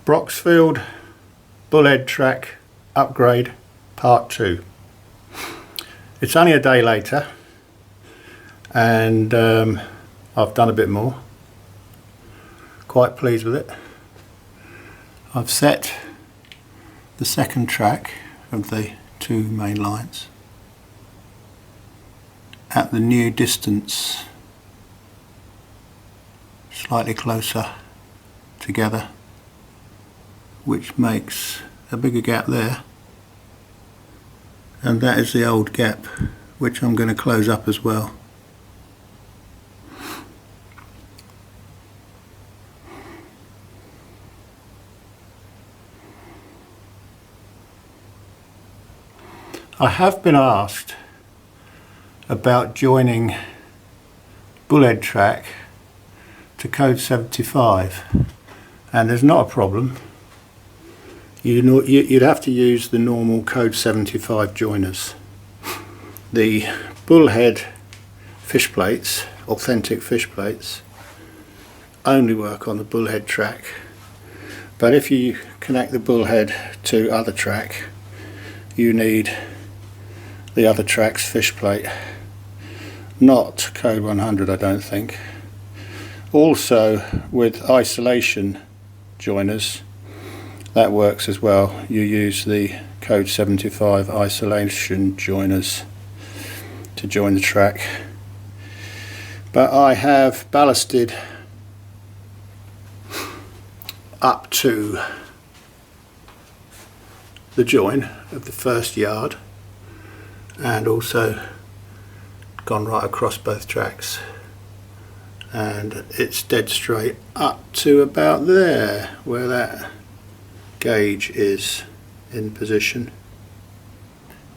Broxfield Bullhead track upgrade part 2. It's only a day later and I've done a bit more. Quite pleased with it. I've set the second track of the two main lines at the new distance, slightly closer together, which makes a bigger gap there, and that is the old gap which I'm going to close up as well. I have been asked about joining Bullhead track to code 75, and there's not a problem. You'd have to use the normal code 75 joiners. The Bullhead fish plates, authentic fish plates, only work on the Bullhead track, but if you connect the Bullhead to other track, you need the other track's fish plate, not code 100, I don't think. Also with isolation joiners, that works as well. You use the code 75 isolation joiners to join the track. But I have ballasted up to the join of the first yard and also gone right across both tracks, and it's dead straight up to about there where that gauge is in position.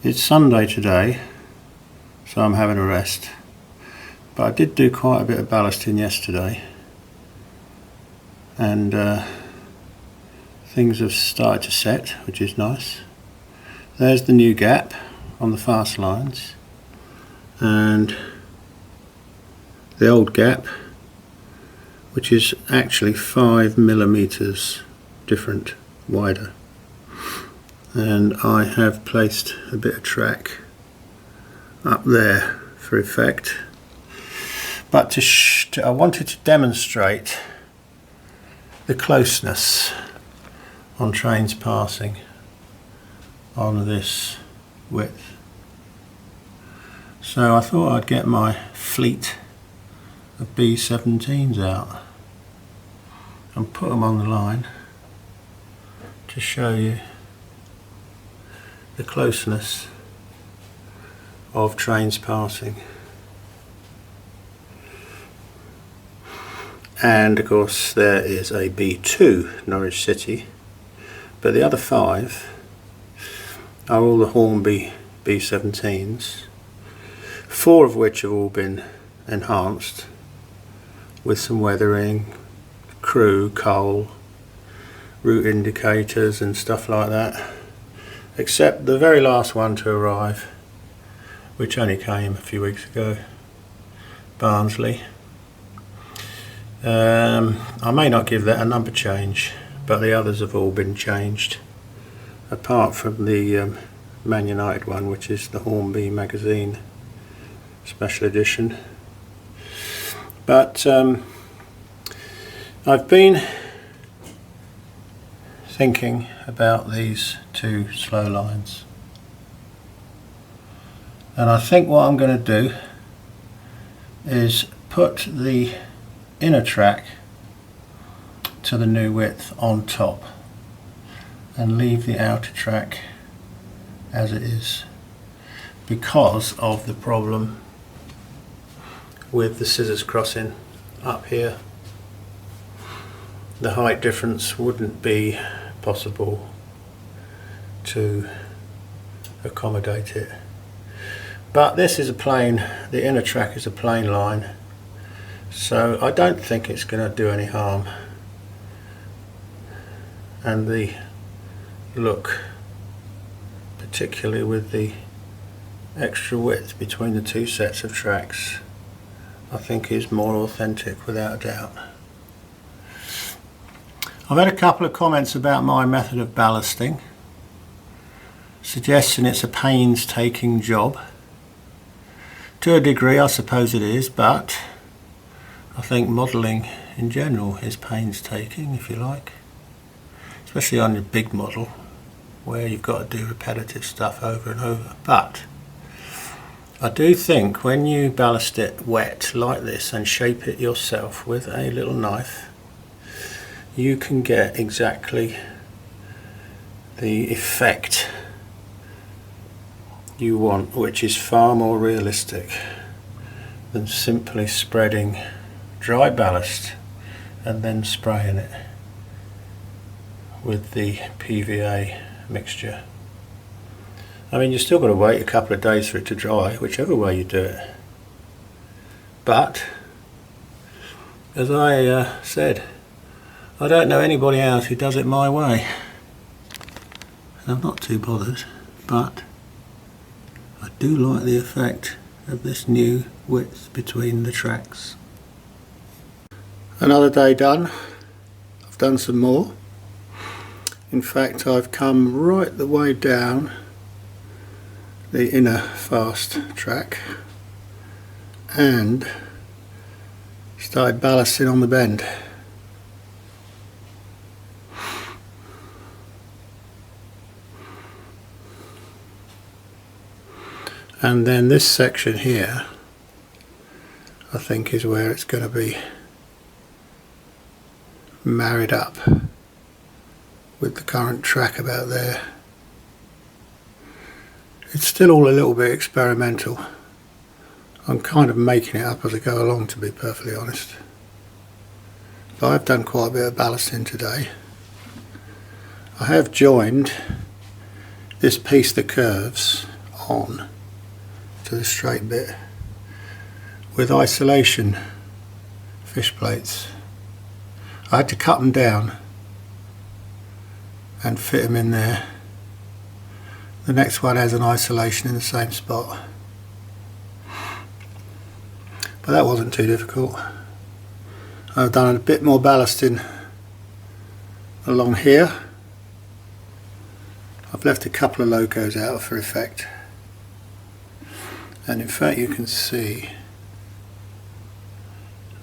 It's Sunday today, so I'm having a rest, but I did do quite a bit of ballasting yesterday, and things have started to set, which is nice. There's the new gap on the fast lines, and the old gap, which is actually 5 millimeters different, wider, and I have placed a bit of track up there for effect, but I wanted to demonstrate the closeness on trains passing on this width. So I thought I'd get my fleet of B17s out and put them on the line to show you the closeness of trains passing. And of course there is a B2 Norwich City, but the other 5 are all the Hornby B17s, 4 of which have all been enhanced with some weathering, crew, coal, route indicators and stuff like that, except the very last one to arrive, which only came a few weeks ago, Barnsley. I may not give that a number change, but the others have all been changed, apart from the Man United one, which is the Hornby magazine special edition. But I've been thinking about these two slow lines, and I think what I'm going to do is put the inner track to the new width on top and leave the outer track as it is, because of the problem with the scissors crossing up here. The height difference wouldn't be possible to accommodate it. But this is a plain, the inner track is a plain line, so I don't think it's going to do any harm. And the look, particularly with the extra width between the two sets of tracks, I think is more authentic without a doubt. I've had a couple of comments about my method of ballasting, suggesting it's a painstaking job. To a degree I suppose it is, but I think modelling in general is painstaking, if you like, especially on your big model where you've got to do repetitive stuff over and over. But I do think when you ballast it wet like this and shape it yourself with a little knife, you can get exactly the effect you want, which is far more realistic than simply spreading dry ballast and then spraying it with the PVA mixture. I mean, you've still got to wait a couple of days for it to dry, whichever way you do it. But as I said, I don't know anybody else who does it my way, and I'm not too bothered, but I do like the effect of this new width between the tracks. Another day done. I've done some more. In fact, I've come right the way down the inner fast track and started ballasting on the bend. And then this section here, I think, is where it's going to be married up with the current track about there. It's still all a little bit experimental. I'm kind of making it up as I go along, to be perfectly honest. But I've done quite a bit of ballasting today. I have joined this piece that curves on to the straight bit with isolation fish plates. I had to cut them down and fit them in there. The next one has an isolation in the same spot, but that wasn't too difficult. I've done a bit more ballasting along here. I've left a couple of locos out for effect, and in fact you can see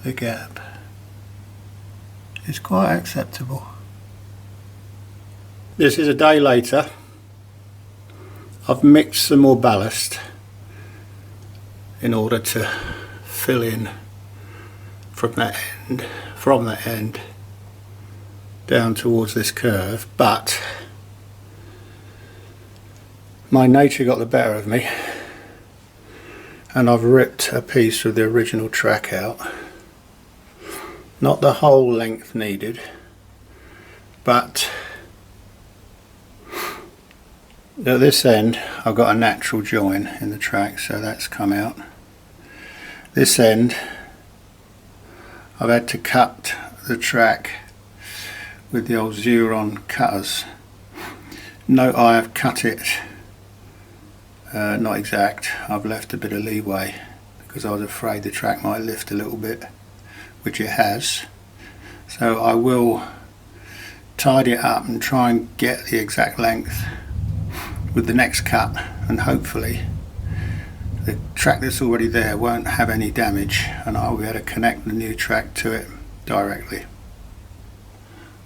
the gap. It's quite acceptable. This is a day later. I've mixed some more ballast in order to fill in from that end down towards this curve, but my nature got the better of me and I've ripped a piece of the original track out. Not the whole length needed, but at this end I've got a natural join in the track, so that's come out. This end I've had to cut the track with the old Xuron cutters. Note I have cut it not exact. I've left a bit of leeway because I was afraid the track might lift a little bit, which it has. So I will tidy it up and try and get the exact length with the next cut, and hopefully the track that's already there won't have any damage and I'll be able to connect the new track to it directly.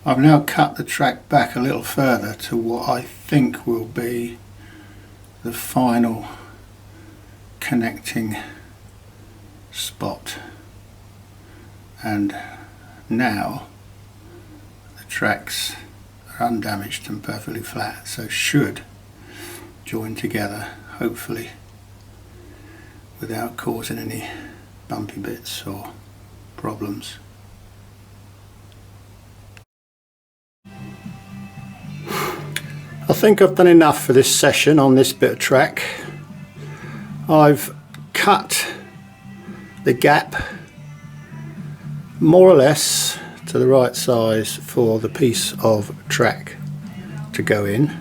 I've now cut the track back a little further to what I think will be the final connecting spot, and now the tracks are undamaged and perfectly flat, so should join together hopefully without causing any bumpy bits or problems. I think I've done enough for this session on this bit of track. I've cut the gap more or less to the right size for the piece of track to go in.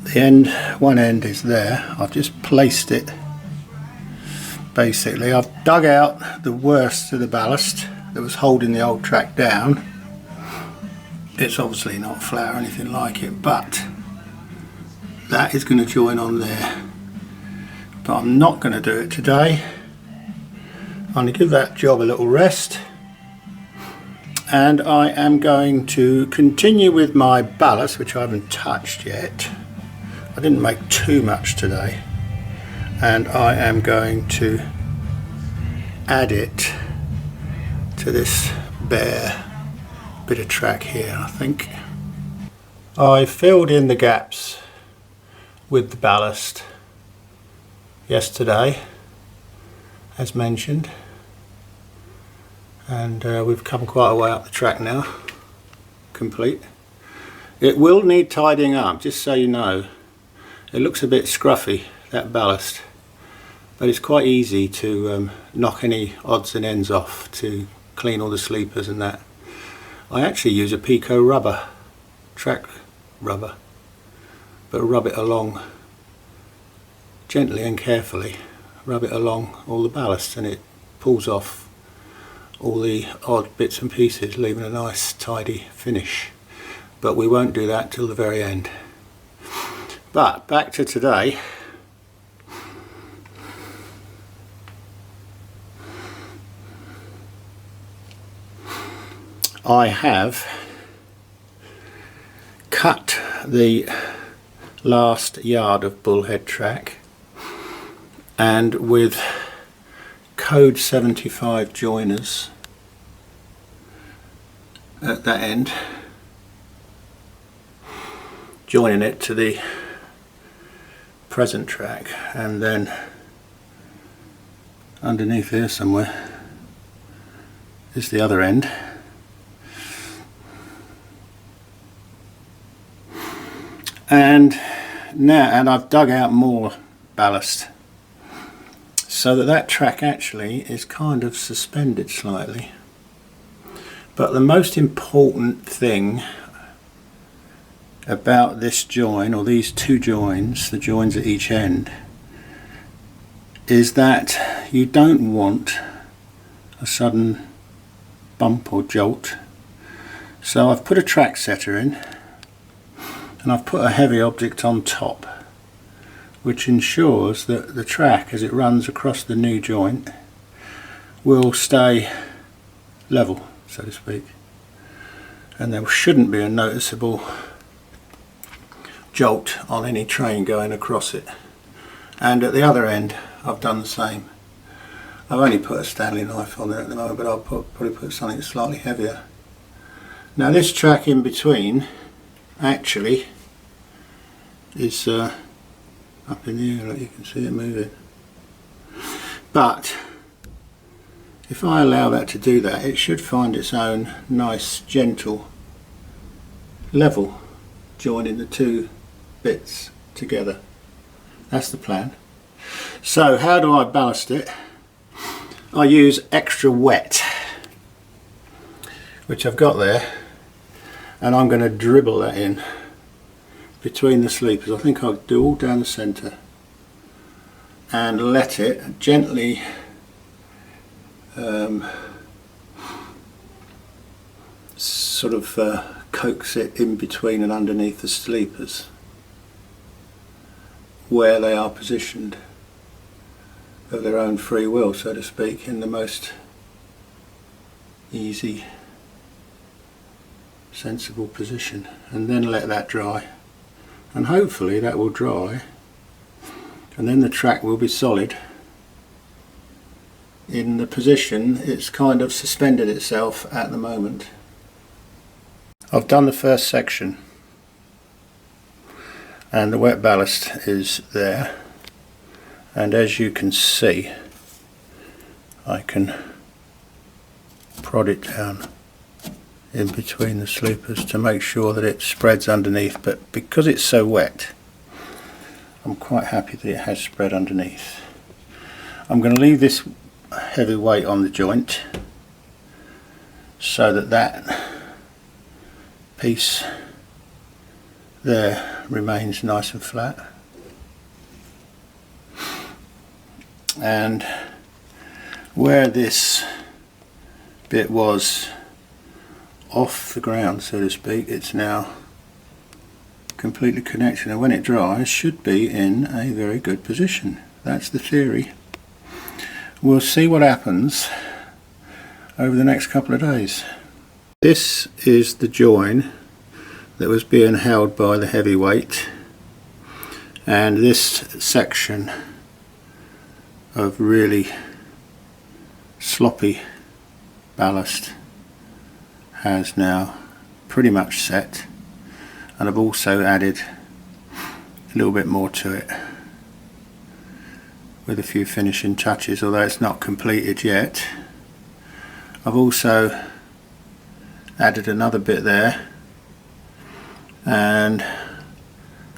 The one end is there. I've just placed it. Basically I've dug out the worst of the ballast that was holding the old track down, It's obviously not flat or anything like it, but that is going to join on there. But I'm not going to do it today. I'm going to give that job a little rest, and I am going to continue with my ballast, which I haven't touched yet. I didn't make too much today, and I am going to add it to this bare bit of track here. I think I filled in the gaps with the ballast yesterday, as mentioned, and we've come quite a way up the track now, complete. It will need tidying up, just so you know. It looks a bit scruffy, that ballast, but it's quite easy to knock any odds and ends off, to clean all the sleepers and that. I actually use a Peco rubber, track rubber, but rub it along gently and carefully, rub it along all the ballast, and it pulls off all the odd bits and pieces, leaving a nice tidy finish. But we won't do that till the very end. But back to today. I have cut the last yard of bullhead track, and with code 75 joiners at that end, joining it to the present track, and then underneath here somewhere is the other end. And I've dug out more ballast so that track actually is kind of suspended slightly. But the most important thing about this join, or these two joins, the joins at each end, is that you don't want a sudden bump or jolt. So I've put a track setter in, and I've put a heavy object on top, which ensures that the track, as it runs across the new joint, will stay level, so to speak, and there shouldn't be a noticeable jolt on any train going across it. And at the other end I've done the same. I've only put a Stanley knife on there at the moment, but I'll probably put something slightly heavier. Now this track in between actually is up in the air, like you can see it moving. But if I allow that to do that, it should find its own nice gentle level, joining the two bits together. That's the plan. So how do I ballast it? I use extra wet, which I've got there, and I'm going to dribble that in between the sleepers. I think I'll do all down the centre and let it gently sort of coax it in between and underneath the sleepers where they are positioned of their own free will, so to speak, in the most easy, sensible position, and then let that dry, and hopefully that will dry, and then the track will be solid in the position it's kind of suspended itself at the moment. I've done the first section and the wet ballast is there, and as you can see I can prod it down in between the sleepers to make sure that it spreads underneath, but because it's so wet I'm quite happy that it has spread underneath. I'm going to leave this heavy weight on the joint so that that piece there remains nice and flat, and where this bit was off the ground, so to speak. It's now completely connected, and when it dries should be in a very good position. That's the theory. We'll see what happens over the next couple of days. This is the join that was being held by the heavy weight, and this section of really sloppy ballast has now pretty much set, and I've also added a little bit more to it with a few finishing touches, although it's not completed yet. I've also added another bit there, and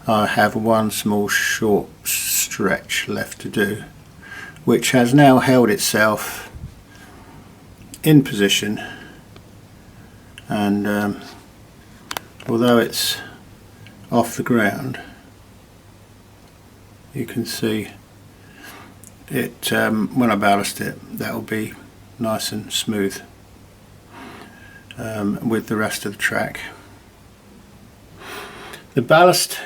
I have one small short stretch left to do, which has now held itself in position, and although it's off the ground, you can see it when I ballast it, that will be nice and smooth with the rest of the track. The ballast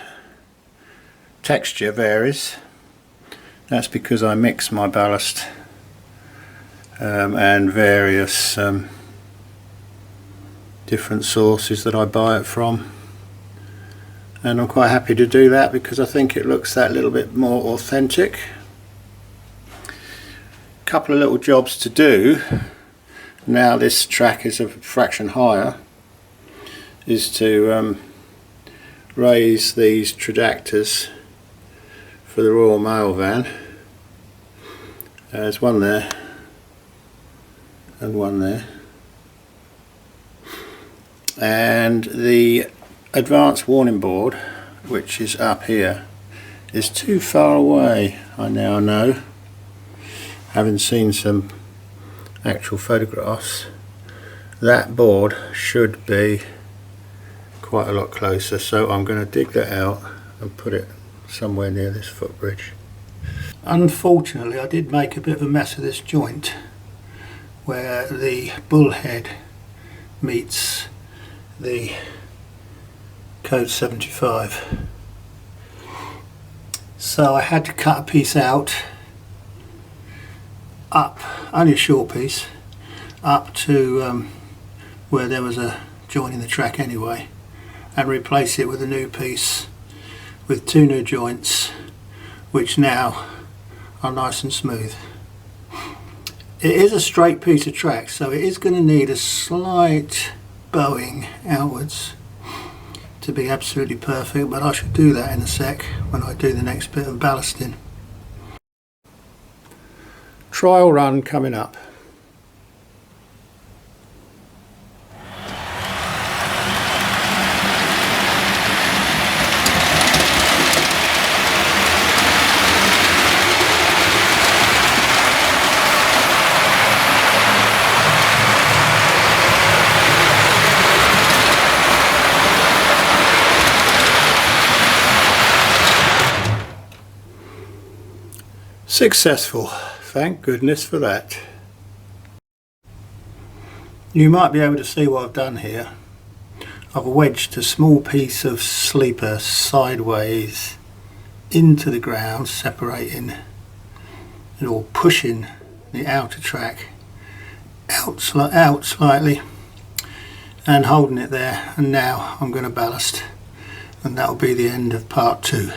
texture varies. That's because I mix my ballast and various different sources that I buy it from, and I'm quite happy to do that because I think it looks that little bit more authentic. Couple of little jobs to do now this track is a fraction higher, is to raise these trajectors for the Royal Mail van. There's one there and one there, and the advanced warning board, which is up here, is too far away, I now know, having seen some actual photographs. That board should be quite a lot closer, so I'm going to dig that out and put it somewhere near this footbridge. Unfortunately, I did make a bit of a mess of this joint where the bullhead meets the Code 75. So I had to cut a piece out, up, only a short piece, up to where there was a joint in the track anyway, and replace it with a new piece with two new joints, which now are nice and smooth. It is a straight piece of track, so it is going to need a slight bowing outwards to be absolutely perfect, but I should do that in a sec when I do the next bit of ballasting. Trial run coming up. Successful, thank goodness for that. You might be able to see what I've done here. I've wedged a small piece of sleeper sideways into the ground, separating it, or pushing the outer track out slightly and holding it there, and now I'm going to ballast, and that will be the end of part 2.